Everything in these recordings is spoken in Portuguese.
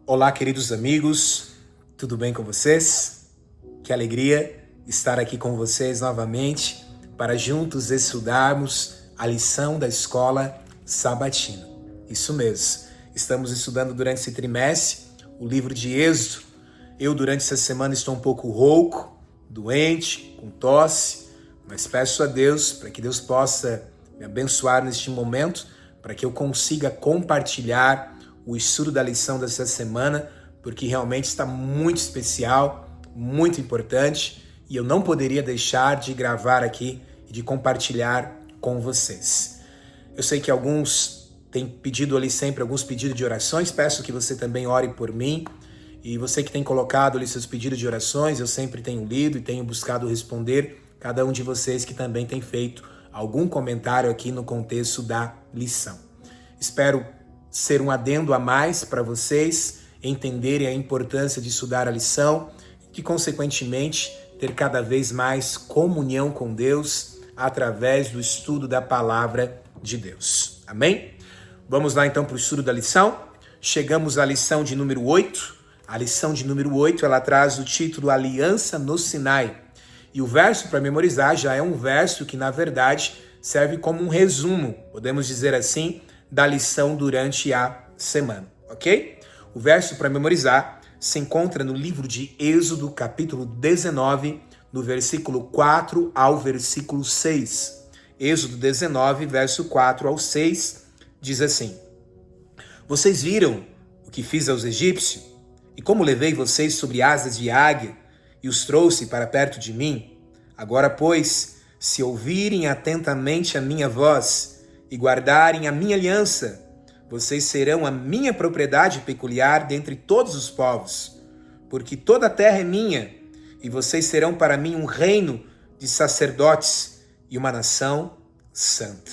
Olá, queridos amigos, tudo bem com vocês? Que alegria estar aqui com vocês novamente para juntos estudarmos a lição da escola sabatina. Isso mesmo, estamos estudando durante esse trimestre o livro de Êxodo. Eu, durante essa semana, estou um pouco rouco, doente, com tosse, mas peço a Deus para que Deus possa me abençoar neste momento, para que eu consiga compartilhar o estudo da lição dessa semana, porque realmente está muito especial, muito importante, e eu não poderia deixar de gravar aqui e de compartilhar com vocês. Eu sei que alguns têm pedido ali sempre alguns pedidos de orações, peço que você também ore por mim, e você que tem colocado ali seus pedidos de orações, eu sempre tenho lido e tenho buscado responder cada um de vocês que também tem feito algum comentário aqui no contexto da lição. Espero ser um adendo a mais para vocês entenderem a importância de estudar a lição e, consequentemente, ter cada vez mais comunhão com Deus através do estudo da palavra de Deus. Amém? Vamos lá então para o estudo da lição. Chegamos à lição de número 8. A lição de número 8, ela traz o título Aliança no Sinai. E o verso para memorizar já é um verso que, na verdade, serve como um resumo, podemos dizer assim, da lição durante a semana, ok? O verso para memorizar se encontra no livro de Êxodo, capítulo 19, no versículo 4 ao versículo 6. Êxodo 19, verso 4 ao 6, diz assim: Vocês viram o que fiz aos egípcios? E como levei vocês sobre asas de águia e os trouxe para perto de mim? Agora, pois, se ouvirem atentamente a minha voz e guardarem a minha aliança, vocês serão a minha propriedade peculiar dentre todos os povos, porque toda a terra é minha, e vocês serão para mim um reino de sacerdotes e uma nação santa.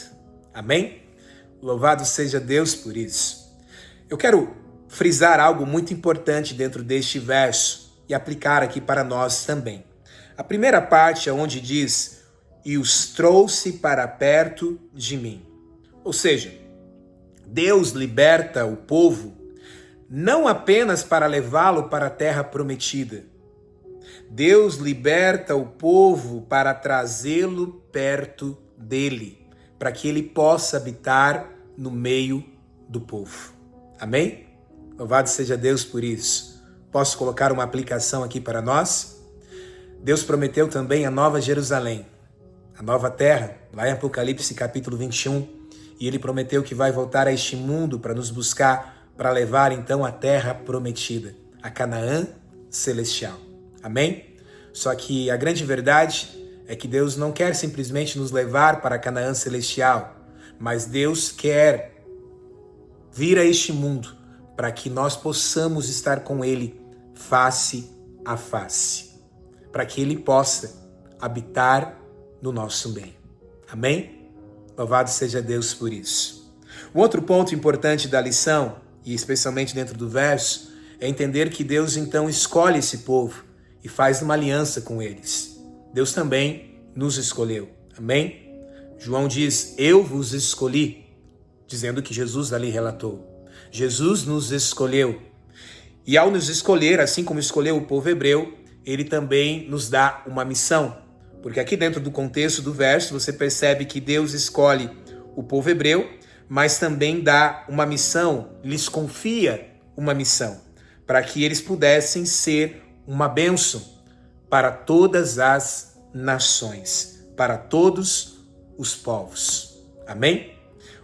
Amém? Louvado seja Deus por isso. Eu quero frisar algo muito importante dentro deste verso e aplicar aqui para nós também. A primeira parte é onde diz, e os trouxe para perto de mim. Ou seja, Deus liberta o povo não apenas para levá-lo para a terra prometida. Deus liberta o povo para trazê-lo perto dele, para que ele possa habitar no meio do povo. Amém? Louvado seja Deus por isso. Posso colocar uma aplicação aqui para nós? Deus prometeu também a Nova Jerusalém, a nova terra, lá em Apocalipse capítulo 21, e ele prometeu que vai voltar a este mundo para nos buscar, para levar então a terra prometida, a Canaã celestial. Amém? Só que a grande verdade é que Deus não quer simplesmente nos levar para a Canaã celestial, mas Deus quer vir a este mundo para que nós possamos estar com Ele face a face, para que Ele possa habitar no nosso meio. Amém? Louvado seja Deus por isso. Um outro ponto importante da lição, e especialmente dentro do verso, é entender que Deus então escolhe esse povo e faz uma aliança com eles. Deus também nos escolheu. Amém? João diz, eu vos escolhi, dizendo que Jesus ali relatou. Jesus nos escolheu. E ao nos escolher, assim como escolheu o povo hebreu, ele também nos dá uma missão. Porque aqui dentro do contexto do verso, você percebe que Deus escolhe o povo hebreu, mas também dá uma missão, lhes confia uma missão, para que eles pudessem ser uma bênção para todas as nações, para todos os povos. Amém?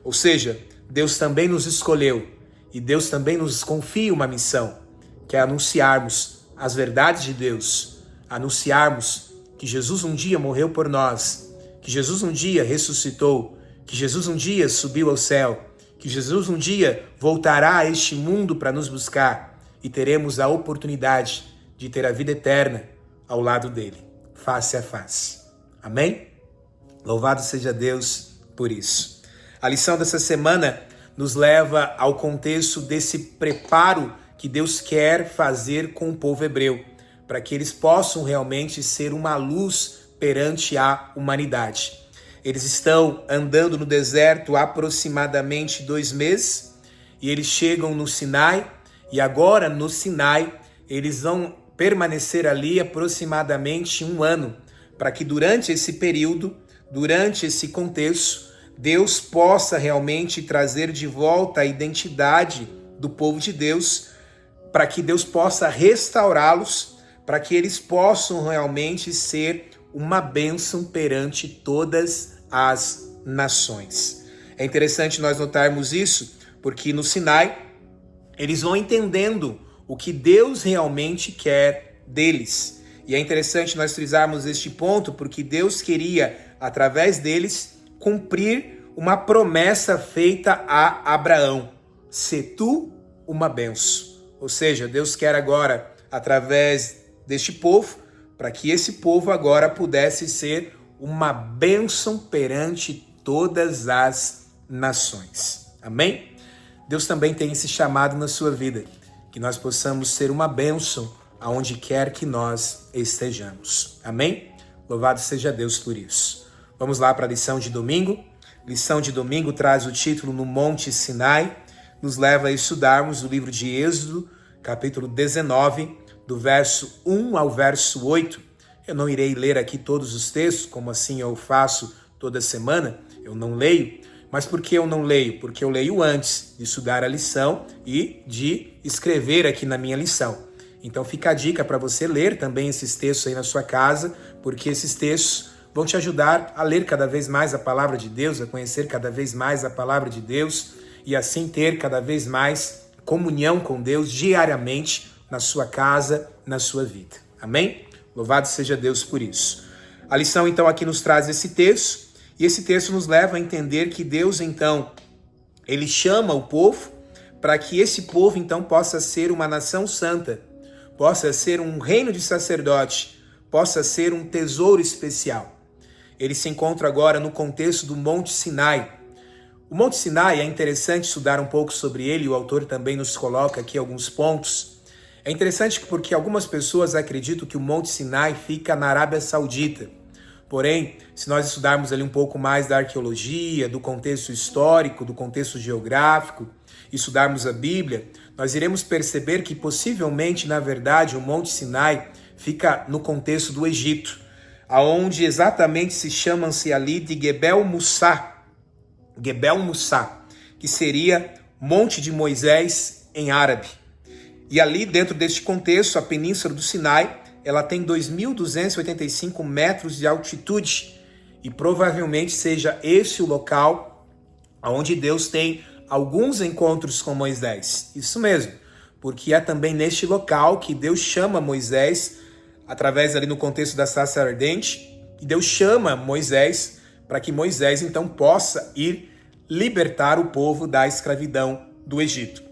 Ou seja, Deus também nos escolheu e Deus também nos confia uma missão, que é anunciarmos as verdades de Deus, anunciarmos que Jesus um dia morreu por nós, que Jesus um dia ressuscitou, que Jesus um dia subiu ao céu, que Jesus um dia voltará a este mundo para nos buscar e teremos a oportunidade de ter a vida eterna ao lado dele, face a face. Amém? Louvado seja Deus por isso. A lição dessa semana nos leva ao contexto desse preparo que Deus quer fazer com o povo hebreu, para que eles possam realmente ser uma luz perante a humanidade. Eles estão andando no deserto há aproximadamente 2 meses e eles chegam no Sinai E agora, no Sinai, eles vão permanecer ali aproximadamente 1 ano, para que durante esse período, durante esse contexto, Deus possa realmente trazer de volta a identidade do povo de Deus, para que Deus possa restaurá-los, para que eles possam realmente ser uma bênção perante todas as nações. É interessante nós notarmos isso, porque no Sinai, eles vão entendendo o que Deus realmente quer deles. E é interessante nós frisarmos este ponto, porque Deus queria, através deles, cumprir uma promessa feita a Abraão: se tu uma benção. Ou seja, Deus quer agora, através deste povo, para que esse povo agora pudesse ser uma bênção perante todas as nações. Amém? Deus também tem esse chamado na sua vida, que nós possamos ser uma bênção aonde quer que nós estejamos. Amém? Louvado seja Deus por isso. Vamos lá para a lição de domingo. Lição de domingo traz o título No Monte Sinai, nos leva a estudarmos o livro de Êxodo, capítulo 19, do verso 1 ao verso 8. Eu não irei ler aqui todos os textos, como assim eu faço toda semana, eu não leio. Mas por que eu não leio? Porque eu leio antes de estudar a lição e de escrever aqui na minha lição. Então fica a dica para você ler também esses textos aí na sua casa, porque esses textos vão te ajudar a ler cada vez mais a palavra de Deus, a conhecer cada vez mais a palavra de Deus e assim ter cada vez mais comunhão com Deus diariamente na sua casa, na sua vida. Amém? Louvado seja Deus por isso. A lição então aqui nos traz esse texto, e esse texto nos leva a entender que Deus então, ele chama o povo para que esse povo então possa ser uma nação santa, possa ser um reino de sacerdote, possa ser um tesouro especial. Ele se encontra agora no contexto do Monte Sinai. O Monte Sinai é interessante estudar um pouco sobre ele, e o autor também nos coloca aqui alguns pontos. É interessante porque algumas pessoas acreditam que o Monte Sinai fica na Arábia Saudita. Porém, se nós estudarmos ali um pouco mais da arqueologia, do contexto histórico, do contexto geográfico, estudarmos a Bíblia, nós iremos perceber que possivelmente, na verdade, o Monte Sinai fica no contexto do Egito, aonde exatamente se chama-se ali de Gebel Mussá, que seria Monte de Moisés em árabe. E ali, dentro deste contexto, a Península do Sinai, ela tem 2.285 metros de altitude, e provavelmente seja esse o local onde Deus tem alguns encontros com Moisés. Isso mesmo, porque é também neste local que Deus chama Moisés, através ali no contexto da sarça ardente, e Deus chama Moisés para que Moisés então possa ir libertar o povo da escravidão do Egito.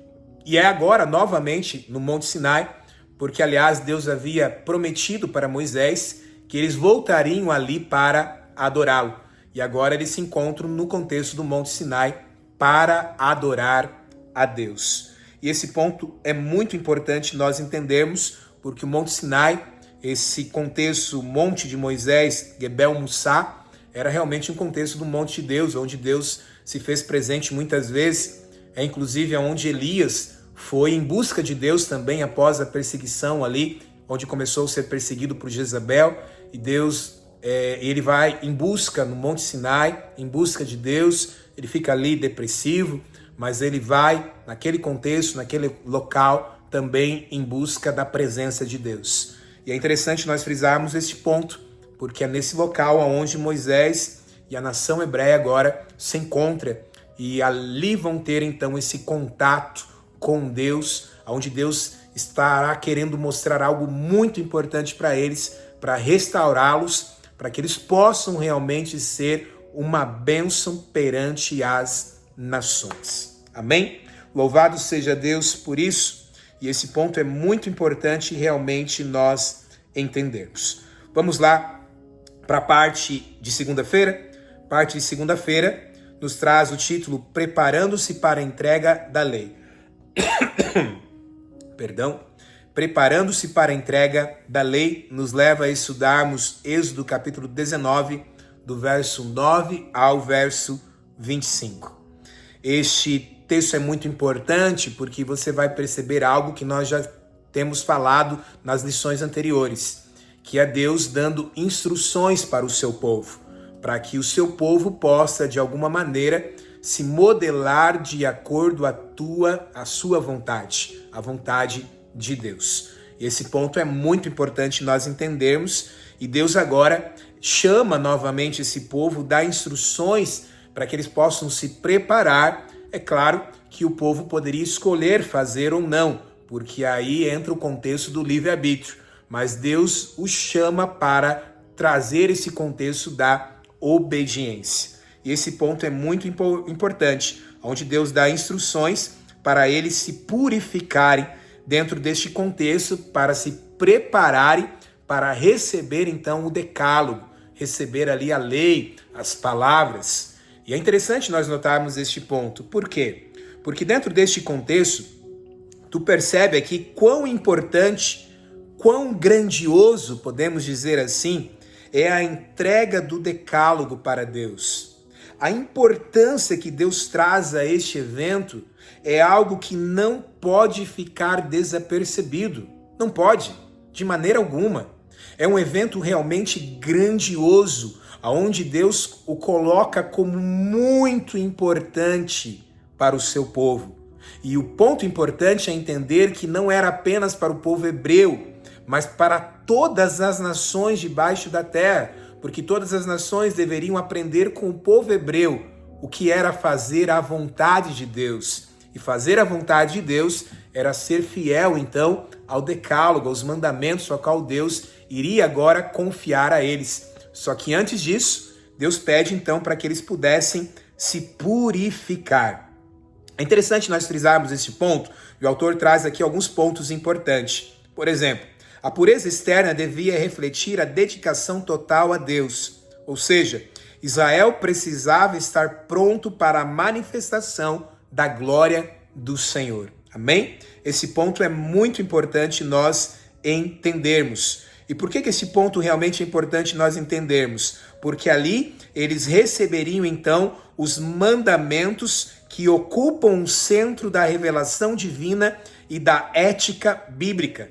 E é agora novamente no Monte Sinai, porque aliás Deus havia prometido para Moisés que eles voltariam ali para adorá-lo. E agora eles se encontram no contexto do Monte Sinai para adorar a Deus. E esse ponto é muito importante nós entendermos, porque o Monte Sinai, esse contexto, Monte de Moisés, Gebel Mussá, era realmente um contexto do Monte de Deus, onde Deus se fez presente muitas vezes, inclusive onde Elias foi em busca de Deus também após a perseguição ali, onde começou a ser perseguido por Jezabel, e Deus, ele vai em busca no Monte Sinai, em busca de Deus, ele fica ali depressivo, mas ele vai naquele contexto, naquele local, também em busca da presença de Deus. E é interessante nós frisarmos este ponto, porque é nesse local onde Moisés e a nação hebreia agora se encontram, e ali vão ter então esse contato com Deus, onde Deus estará querendo mostrar algo muito importante para eles, para restaurá-los, para que eles possam realmente ser uma bênção perante as nações. Amém? Louvado seja Deus por isso, e esse ponto é muito importante realmente nós entendermos. Vamos lá para a parte de segunda-feira. Parte de segunda-feira nos traz o título Preparando-se para a entrega da lei. Preparando-se para a entrega da lei, nos leva a estudarmos Êxodo capítulo 19, do verso 9 ao verso 25. Este texto é muito importante porque você vai perceber algo que nós já temos falado nas lições anteriores, que é Deus dando instruções para o seu povo, para que o seu povo possa, de alguma maneira, se modelar de acordo à sua vontade, a vontade de Deus. E esse ponto é muito importante nós entendermos, e Deus agora chama novamente esse povo, dá instruções para que eles possam se preparar. É claro que o povo poderia escolher fazer ou não, porque aí entra o contexto do livre-arbítrio, mas Deus os chama para trazer esse contexto da obediência. E esse ponto é muito importante, onde Deus dá instruções para eles se purificarem dentro deste contexto, para se prepararem para receber então o decálogo, receber ali a lei, as palavras. E é interessante nós notarmos este ponto. Por quê? Porque dentro deste contexto, tu percebe aqui quão importante, quão grandioso, podemos dizer assim, é a entrega do decálogo para Deus. A importância que Deus traz a este evento é algo que não pode ficar desapercebido. Não pode, de maneira alguma. É um evento realmente grandioso, onde Deus o coloca como muito importante para o seu povo. E o ponto importante é entender que não era apenas para o povo hebreu, mas para todas as nações debaixo da terra, porque todas as nações deveriam aprender com o povo hebreu o que era fazer a vontade de Deus. E fazer a vontade de Deus era ser fiel, então, ao decálogo, aos mandamentos a qual Deus iria agora confiar a eles. Só que antes disso, Deus pede então para que eles pudessem se purificar. É interessante nós frisarmos esse ponto, e o autor traz aqui alguns pontos importantes. Por exemplo, a pureza externa devia refletir a dedicação total a Deus. Ou seja, Israel precisava estar pronto para a manifestação da glória do Senhor. Amém? Esse ponto é muito importante nós entendermos. E por que esse ponto realmente é importante nós entendermos? Porque ali eles receberiam então os mandamentos que ocupam o centro da revelação divina e da ética bíblica,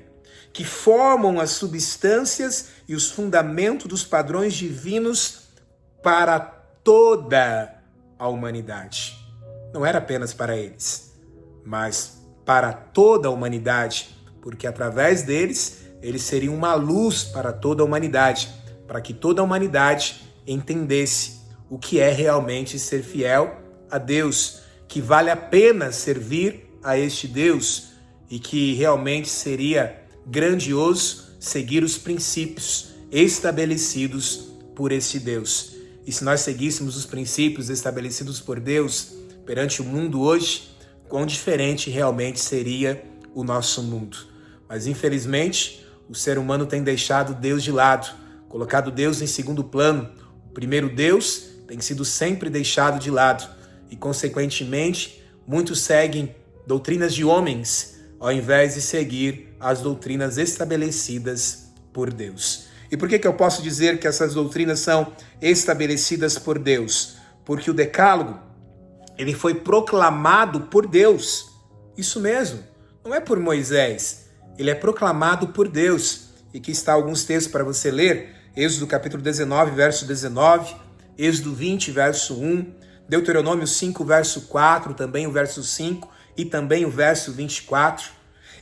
que formam as substâncias e os fundamentos dos padrões divinos para toda a humanidade. Não era apenas para eles, mas para toda a humanidade, porque através deles, eles seriam uma luz para toda a humanidade, para que toda a humanidade entendesse o que é realmente ser fiel a Deus, que vale a pena servir a este Deus e que realmente seria grandioso seguir os princípios estabelecidos por este Deus. E se nós seguíssemos os princípios estabelecidos por Deus perante o mundo hoje, quão diferente realmente seria o nosso mundo. Mas infelizmente, o ser humano tem deixado Deus de lado, colocado Deus em segundo plano. O primeiro Deus tem sido sempre deixado de lado e, consequentemente, muitos seguem doutrinas de homens ao invés de seguir as doutrinas estabelecidas por Deus. E por que eu posso dizer que essas doutrinas são estabelecidas por Deus? Porque o Decálogo, ele foi proclamado por Deus. Isso mesmo, não é por Moisés. Ele é proclamado por Deus. E aqui está alguns textos para você ler. Êxodo capítulo 19, verso 19. Êxodo 20, verso 1. Deuteronômio 5, verso 4, também o verso 5 e também o verso 24.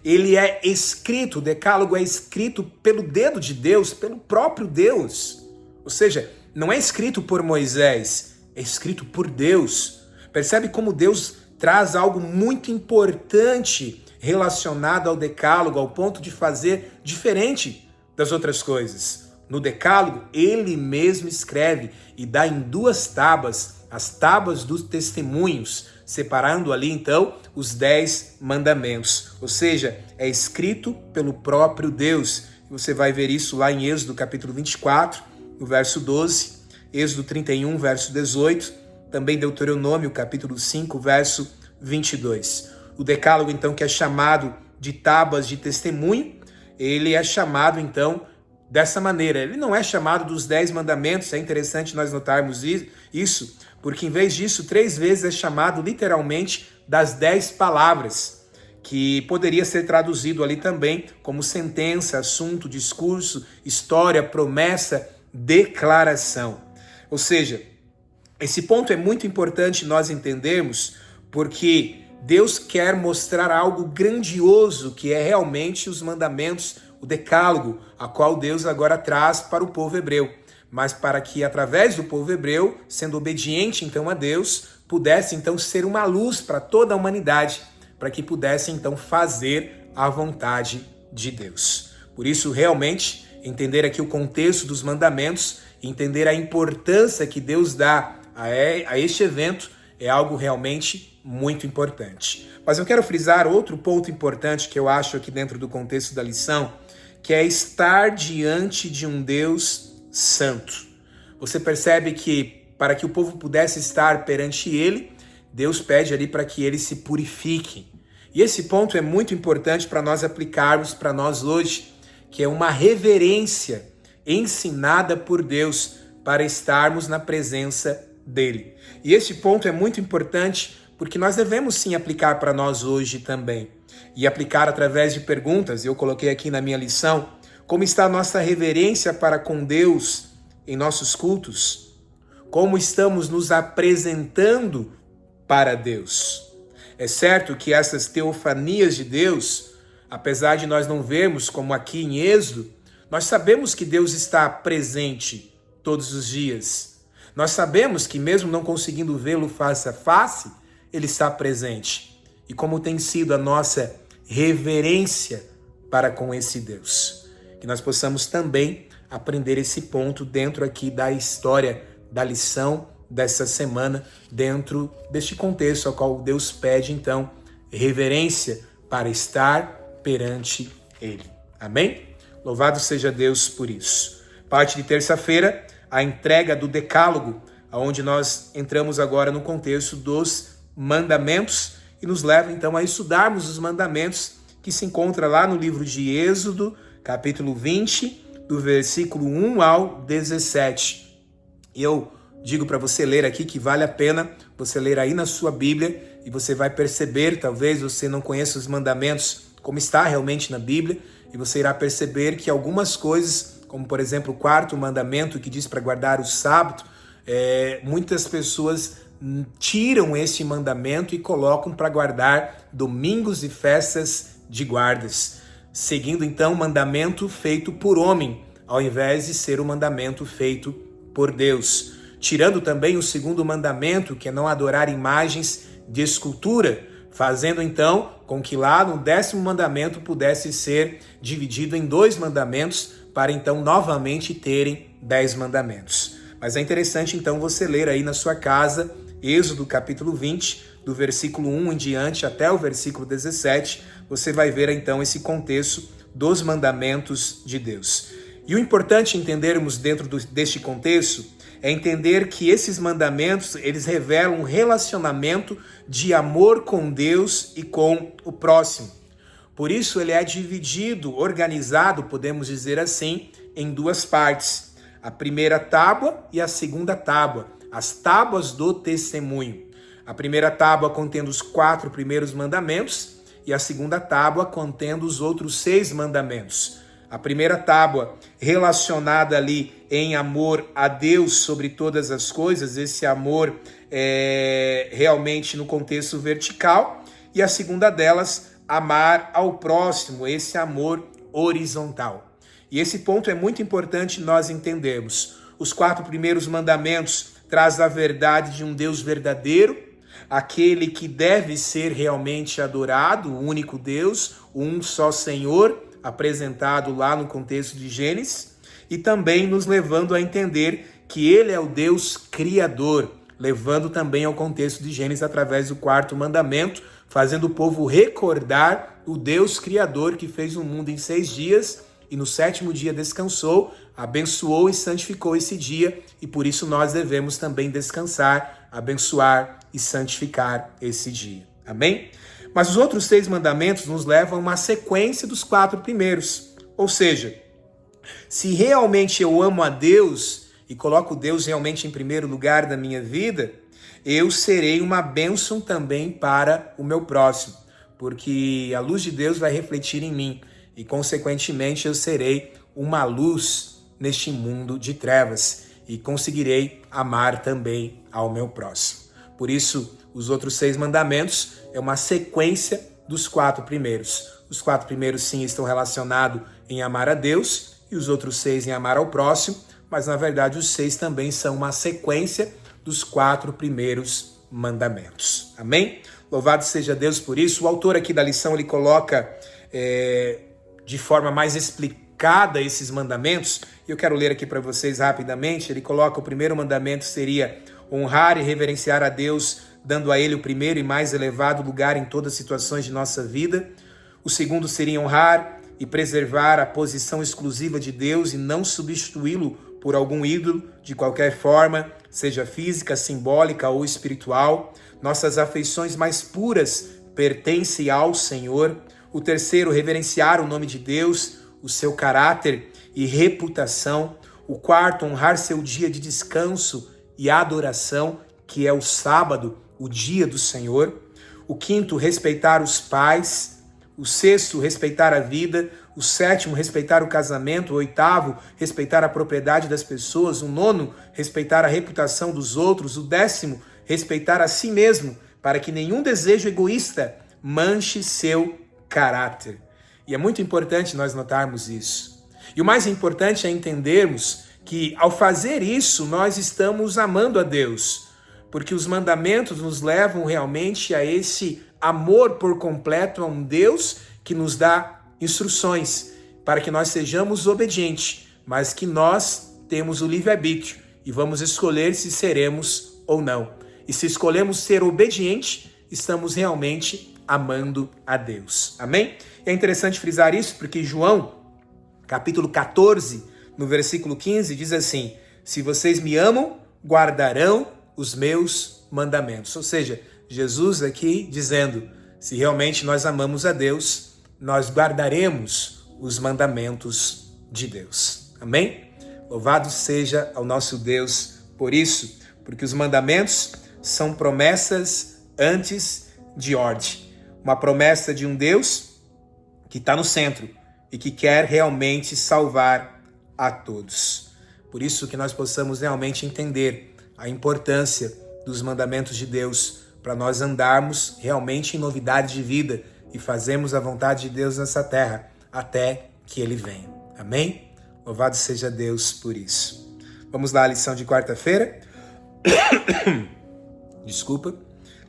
Ele é escrito, o Decálogo é escrito pelo dedo de Deus, pelo próprio Deus. Ou seja, não é escrito por Moisés, é escrito por Deus. Percebe como Deus traz algo muito importante relacionado ao Decálogo, ao ponto de fazer diferente das outras coisas. No Decálogo, ele mesmo escreve e dá em 2 tábuas, as tábuas dos testemunhos, separando ali então os 10 mandamentos. Ou seja, é escrito pelo próprio Deus. Você vai ver isso lá em Êxodo capítulo 24, no verso 12, Êxodo 31, verso 18, também Deuteronômio capítulo 5, verso 22. O Decálogo então, que é chamado de tábuas de testemunho, ele é chamado então dessa maneira. Ele não é chamado dos 10 mandamentos, é interessante nós notarmos isso, porque em vez disso, 3 vezes é chamado literalmente das 10 palavras, que poderia ser traduzido ali também como sentença, assunto, discurso, história, promessa, declaração. Ou seja, esse ponto é muito importante nós entendermos, porque Deus quer mostrar algo grandioso, que é realmente os mandamentos, o decálogo, a qual Deus agora traz para o povo hebreu. Mas para que, através do povo hebreu, sendo obediente então a Deus, pudesse então ser uma luz para toda a humanidade, para que pudesse então fazer a vontade de Deus. Por isso, realmente, entender aqui o contexto dos mandamentos, entender a importância que Deus dá a este evento, é algo realmente muito importante. Mas eu quero frisar outro ponto importante que eu acho aqui dentro do contexto da lição, que é estar diante de um Deus santo. Você percebe que para que o povo pudesse estar perante ele, Deus pede ali para que ele se purifique. E esse ponto é muito importante para nós aplicarmos para nós hoje, que é uma reverência ensinada por Deus para estarmos na presença dele. E esse ponto é muito importante porque nós devemos sim aplicar para nós hoje também. E aplicar através de perguntas. Eu coloquei aqui na minha lição, como está a nossa reverência para com Deus em nossos cultos? Como estamos nos apresentando para Deus? É certo que essas teofanias de Deus, apesar de nós não vermos como aqui em Êxodo, nós sabemos que Deus está presente todos os dias. Nós sabemos que mesmo não conseguindo vê-lo face a face, ele está presente. E como tem sido a nossa reverência para com esse Deus. Que nós possamos também aprender esse ponto dentro aqui da história, da lição dessa semana, dentro deste contexto ao qual Deus pede, então, reverência para estar perante ele. Amém? Louvado seja Deus por isso. Parte de terça-feira, a entrega do decálogo, onde nós entramos agora no contexto dos mandamentos e nos leva então a estudarmos os mandamentos que se encontra lá no livro de Êxodo, capítulo 20, do versículo 1 ao 17. E eu digo para você ler aqui que vale a pena você ler aí na sua Bíblia e você vai perceber, talvez você não conheça os mandamentos como está realmente na Bíblia, e você irá perceber que algumas coisas, como por exemplo o 4º mandamento que diz para guardar o sábado, muitas pessoas tiram esse mandamento e colocam para guardar domingos e festas de guardas, seguindo então o mandamento feito por homem, ao invés de ser o mandamento feito por Deus. Tirando também o 2º mandamento, que é não adorar imagens de escultura, fazendo então com que lá no 10º mandamento pudesse ser dividido em 2 mandamentos, para então novamente terem 10 mandamentos. Mas é interessante então você ler aí na sua casa, Êxodo capítulo 20, do versículo 1 em diante até o versículo 17, você vai ver então esse contexto dos mandamentos de Deus. E o importante entendermos dentro deste contexto é entender que esses mandamentos, eles revelam um relacionamento de amor com Deus e com o próximo. Por isso ele é dividido, organizado, podemos dizer assim, em 2 partes. A primeira tábua e a segunda tábua, as tábuas do testemunho. A primeira tábua contendo os 4 primeiros mandamentos e a segunda tábua contendo os outros 6 mandamentos. A primeira tábua relacionada ali em amor a Deus sobre todas as coisas, esse amor realmente no contexto vertical, e a segunda delas, amar ao próximo, esse amor horizontal. E esse ponto é muito importante nós entendermos. Os 4 primeiros mandamentos trazem a verdade de um Deus verdadeiro, aquele que deve ser realmente adorado, o único Deus, um só Senhor, apresentado lá no contexto de Gênesis, e também nos levando a entender que ele é o Deus criador, levando também ao contexto de Gênesis através do 4º mandamento, fazendo o povo recordar o Deus criador que fez o mundo em 6 dias e no 7º dia descansou, abençoou e santificou esse dia, e por isso nós devemos também descansar, abençoar e santificar esse dia. Amém? Mas os outros 6 mandamentos nos levam a uma sequência dos 4 primeiros. Ou seja, se realmente eu amo a Deus e coloco Deus realmente em primeiro lugar da minha vida, eu serei uma bênção também para o meu próximo, porque a luz de Deus vai refletir em mim e, consequentemente, eu serei uma luz neste mundo de trevas e conseguirei amar também ao meu próximo. Por isso, os outros 6 mandamentos é uma sequência dos 4 primeiros. Os 4 primeiros, sim, estão relacionados em amar a Deus e os outros 6 em amar ao próximo, mas, na verdade, os 6 também são uma sequência dos 4 primeiros mandamentos. Amém? Louvado seja Deus por isso. O autor aqui da lição, ele coloca de forma mais explicada esses mandamentos. Eu quero ler aqui para vocês rapidamente. Ele coloca: o primeiro mandamento seria honrar e reverenciar a Deus, dando a Ele o primeiro e mais elevado lugar em todas as situações de nossa vida. O segundo seria honrar e preservar a posição exclusiva de Deus e não substituí-lo por algum ídolo de qualquer forma, seja física, simbólica ou espiritual. Nossas afeições mais puras pertencem ao Senhor. O terceiro, reverenciar o nome de Deus, o seu caráter e reputação. O quarto, honrar seu dia de descanso e adoração, que é o sábado, o dia do Senhor. O quinto, respeitar os pais. O sexto, respeitar a vida. O sétimo, respeitar o casamento. O oitavo, respeitar a propriedade das pessoas. O nono, respeitar a reputação dos outros. O décimo, respeitar a si mesmo, para que nenhum desejo egoísta manche seu caráter. E é muito importante nós notarmos isso. E o mais importante é entendermos que, ao fazer isso, nós estamos amando a Deus, porque os mandamentos nos levam realmente a esse amor por completo a um Deus que nos dá instruções para que nós sejamos obedientes, mas que nós temos o livre-arbítrio e vamos escolher se seremos ou não. E se escolhemos ser obedientes, estamos realmente amando a Deus. Amém? É interessante frisar isso porque João, capítulo 14, no versículo 15, diz assim: se vocês me amam, guardarão os meus mandamentos. Ou seja, Jesus aqui dizendo, se realmente nós amamos a Deus, nós guardaremos os mandamentos de Deus. Amém? Louvado seja ao nosso Deus por isso, porque os mandamentos são promessas antes de ordem. Uma promessa de um Deus que está no centro e que quer realmente salvar a todos. Por isso que nós possamos realmente entender a importância dos mandamentos de Deus para nós andarmos realmente em novidade de vida e fazermos a vontade de Deus nessa terra até que Ele venha. Amém? Louvado seja Deus por isso. Vamos lá à lição de quarta-feira. Desculpa.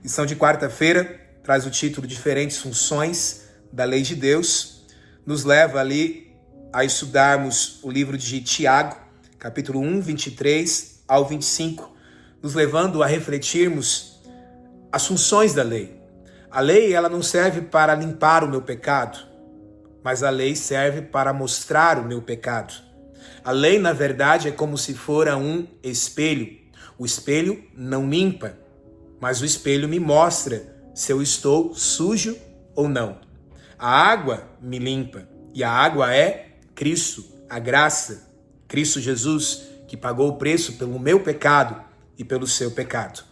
Lição de quarta-feira traz o título Diferentes Funções da Lei de Deus. Nos leva ali a estudarmos o livro de Tiago, capítulo 1, 23 ao 25, nos levando a refletirmos as funções da lei. A lei, ela não serve para limpar o meu pecado, mas a lei serve para mostrar o meu pecado. A lei, na verdade, é como se fora um espelho. O espelho não limpa, mas o espelho me mostra se eu estou sujo ou não. A água me limpa, e a água é Cristo, a graça, Cristo Jesus, que pagou o preço pelo meu pecado e pelo seu pecado.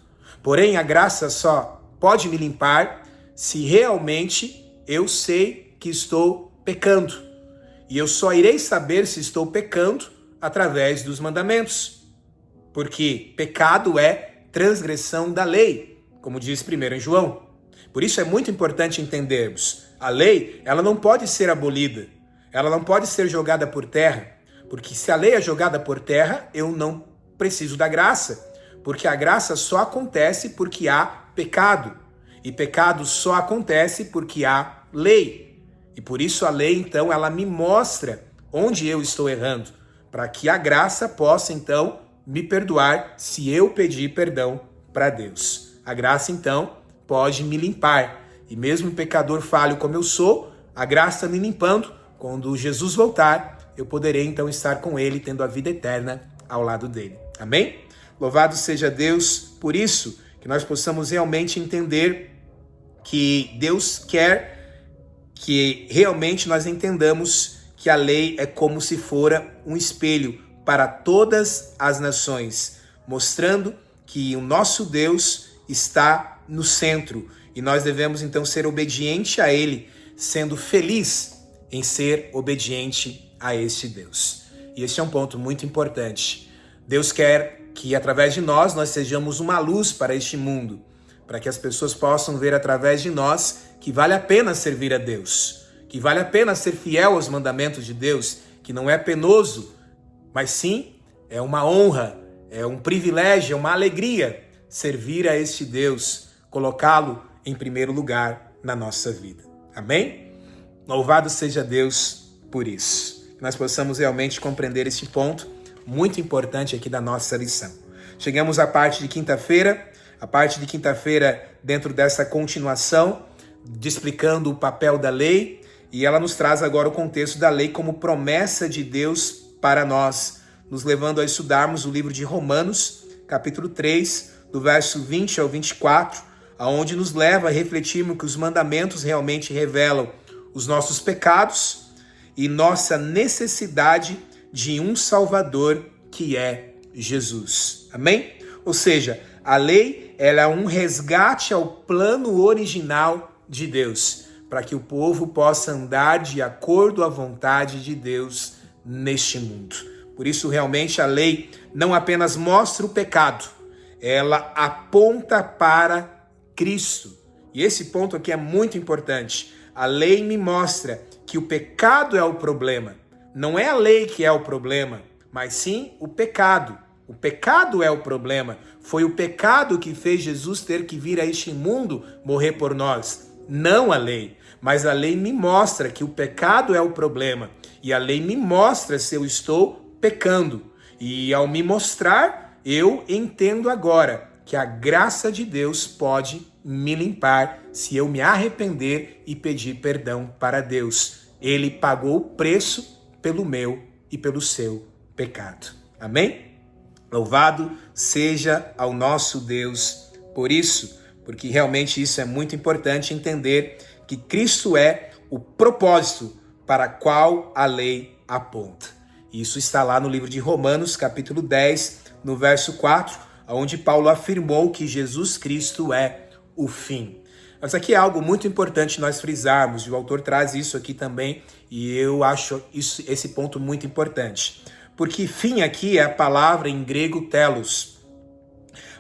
Porém, a graça só pode me limpar se realmente eu sei que estou pecando. E eu só irei saber se estou pecando através dos mandamentos. Porque pecado é transgressão da lei, como diz 1 João. Por isso é muito importante entendermos. A lei, ela não pode ser abolida. Ela não pode ser jogada por terra, porque se a lei é jogada por terra, eu não preciso da graça, porque a graça só acontece porque há pecado, e pecado só acontece porque há lei. E por isso a lei, então, ela me mostra onde eu estou errando, para que a graça possa, então, me perdoar se eu pedir perdão para Deus. A graça, então, pode me limpar, e mesmo pecador falho como eu sou, a graça me limpando, quando Jesus voltar, eu poderei então estar com Ele, tendo a vida eterna ao lado dele. Amém? Louvado seja Deus por isso, que nós possamos realmente entender que Deus quer que realmente nós entendamos que a lei é como se fora um espelho para todas as nações, mostrando que o nosso Deus, está no centro e nós devemos então ser obediente a Ele, sendo feliz em ser obediente a este Deus. E esse é um ponto muito importante. Deus quer que através de nós sejamos uma luz para este mundo, para que as pessoas possam ver através de nós que vale a pena servir a Deus, que vale a pena ser fiel aos mandamentos de Deus, que não é penoso, mas sim é uma honra, é um privilégio, é uma alegria servir a este Deus, colocá-lo em primeiro lugar na nossa vida. Amém? Louvado seja Deus por isso. Que nós possamos realmente compreender este ponto muito importante aqui da nossa lição. Chegamos à parte de quinta-feira, dentro dessa continuação, explicando o papel da lei, e ela nos traz agora o contexto da lei como promessa de Deus para nós, nos levando a estudarmos o livro de Romanos, capítulo 3, do verso 20 ao 24, aonde nos leva a refletirmos que os mandamentos realmente revelam os nossos pecados e nossa necessidade de um Salvador que é Jesus. Amém? Ou seja, a lei ela é um resgate ao plano original de Deus, para que o povo possa andar de acordo à vontade de Deus neste mundo. Por isso, realmente, a lei não apenas mostra o pecado, ela aponta para Cristo. E esse ponto aqui é muito importante. A lei me mostra que o pecado é o problema. Não é a lei que é o problema, mas sim o pecado. O pecado é o problema. Foi o pecado que fez Jesus ter que vir a este mundo morrer por nós. Não a lei. Mas a lei me mostra que o pecado é o problema. E a lei me mostra se eu estou pecando. E ao me mostrar, eu entendo agora que a graça de Deus pode me limpar se eu me arrepender e pedir perdão para Deus. Ele pagou o preço pelo meu e pelo seu pecado. Amém? Louvado seja ao nosso Deus por isso, porque realmente isso é muito importante entender que Cristo é o propósito para qual a lei aponta. Isso está lá no livro de Romanos, capítulo 10, no verso 4, onde Paulo afirmou que Jesus Cristo é o fim. Mas aqui é algo muito importante nós frisarmos, e o autor traz isso aqui também, e eu acho esse ponto muito importante. Porque fim aqui é a palavra em grego telos.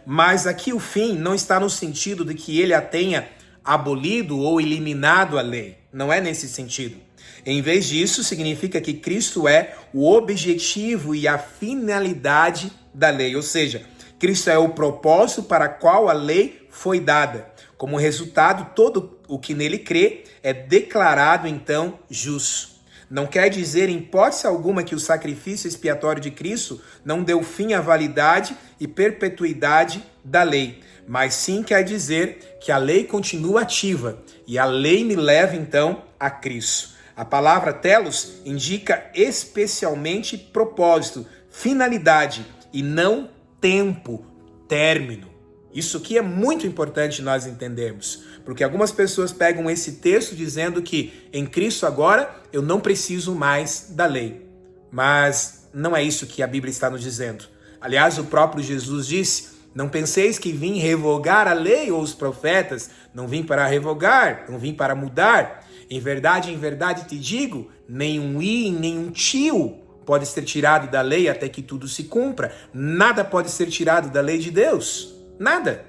Mas aqui o fim não está no sentido de que ele a tenha abolido ou eliminado a lei. Não é nesse sentido. Em vez disso, significa que Cristo é o objetivo e a finalidade da lei. Ou seja, Cristo é o propósito para qual a lei foi dada. Como resultado, todo o que nele crê é declarado, então, justo. Não quer dizer, em hipótese alguma, que o sacrifício expiatório de Cristo não deu fim à validade e perpetuidade da lei, mas sim quer dizer que a lei continua ativa e a lei me leva, então, a Cristo. A palavra telos indica especialmente propósito, finalidade e não tempo, término. Isso aqui é muito importante nós entendermos, porque algumas pessoas pegam esse texto dizendo que em Cristo agora eu não preciso mais da lei. Mas não é isso que a Bíblia está nos dizendo. Aliás, o próprio Jesus disse: não penseis que vim revogar a lei ou os profetas. Não vim para revogar, não vim para mudar. Em verdade te digo, nenhum i, nenhum tio pode ser tirado da lei até que tudo se cumpra. Nada pode ser tirado da lei de Deus. Nada.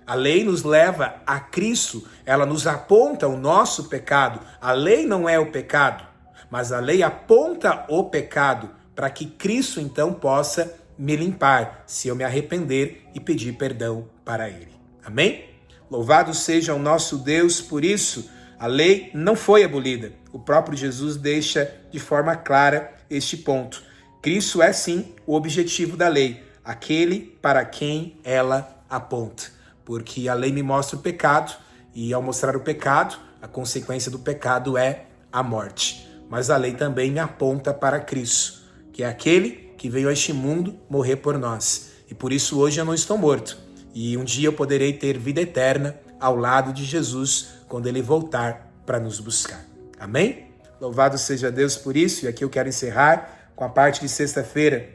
A lei nos leva a Cristo, ela nos aponta o nosso pecado. A lei não é o pecado, mas a lei aponta o pecado para que Cristo então possa me limpar, se eu me arrepender e pedir perdão para Ele. Amém? Louvado seja o nosso Deus por isso. A lei não foi abolida. O próprio Jesus deixa de forma clara este ponto. Cristo é sim o objetivo da lei, aquele para quem ela aponta. Porque a lei me mostra o pecado, e ao mostrar o pecado, a consequência do pecado é a morte. Mas a lei também me aponta para Cristo, que é aquele que veio a este mundo morrer por nós. E por isso hoje eu não estou morto. E um dia eu poderei ter vida eterna ao lado de Jesus, quando Ele voltar para nos buscar. Amém? Louvado seja Deus por isso. E aqui eu quero encerrar com a parte de sexta-feira,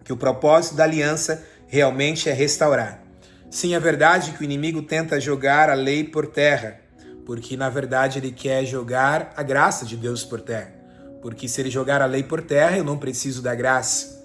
que o propósito da aliança realmente é restaurar. Sim, é verdade que o inimigo tenta jogar a lei por terra, porque na verdade ele quer jogar a graça de Deus por terra. Porque se ele jogar a lei por terra, eu não preciso da graça.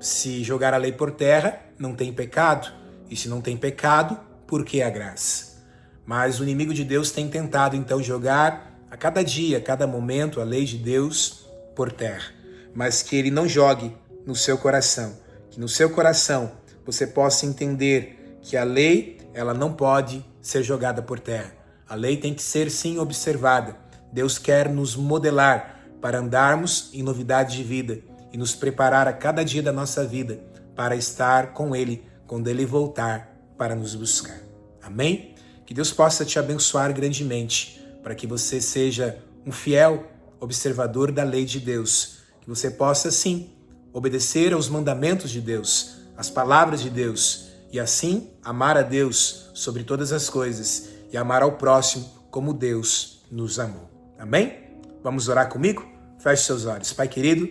Se jogar a lei por terra, não tem pecado. E se não tem pecado, por que a graça? Mas o inimigo de Deus tem tentado então jogar a cada dia, a cada momento, a lei de Deus por terra. Mas que ele não jogue no seu coração. Que no seu coração você possa entender que a lei, ela não pode ser jogada por terra. A lei tem que ser sim observada. Deus quer nos modelar para andarmos em novidade de vida e nos preparar a cada dia da nossa vida para estar com Ele quando Ele voltar para nos buscar. Amém? Que Deus possa te abençoar grandemente para que você seja um fiel observador da lei de Deus. Que você possa, sim, obedecer aos mandamentos de Deus, às palavras de Deus e assim amar a Deus sobre todas as coisas e amar ao próximo como Deus nos amou. Amém? Vamos orar comigo? Feche seus olhos. Pai querido,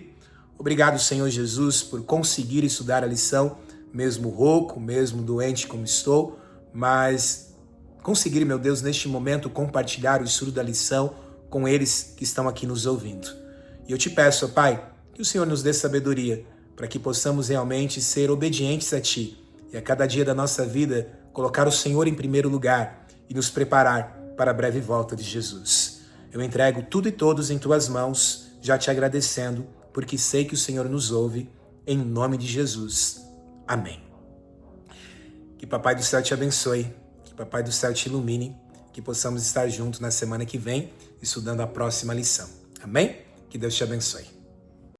obrigado, Senhor Jesus, por conseguir estudar a lição, mesmo rouco, mesmo doente como estou, mas conseguir, meu Deus, neste momento compartilhar o estudo da lição com eles que estão aqui nos ouvindo. E eu te peço, Pai, que o Senhor nos dê sabedoria para que possamos realmente ser obedientes a Ti e a cada dia da nossa vida colocar o Senhor em primeiro lugar e nos preparar para a breve volta de Jesus. Eu entrego tudo e todos em Tuas mãos, já te agradecendo, porque sei que o Senhor nos ouve, em nome de Jesus. Amém. Que Papai do Céu te abençoe, que Papai do Céu te ilumine, que possamos estar juntos na semana que vem, estudando a próxima lição. Amém? Que Deus te abençoe.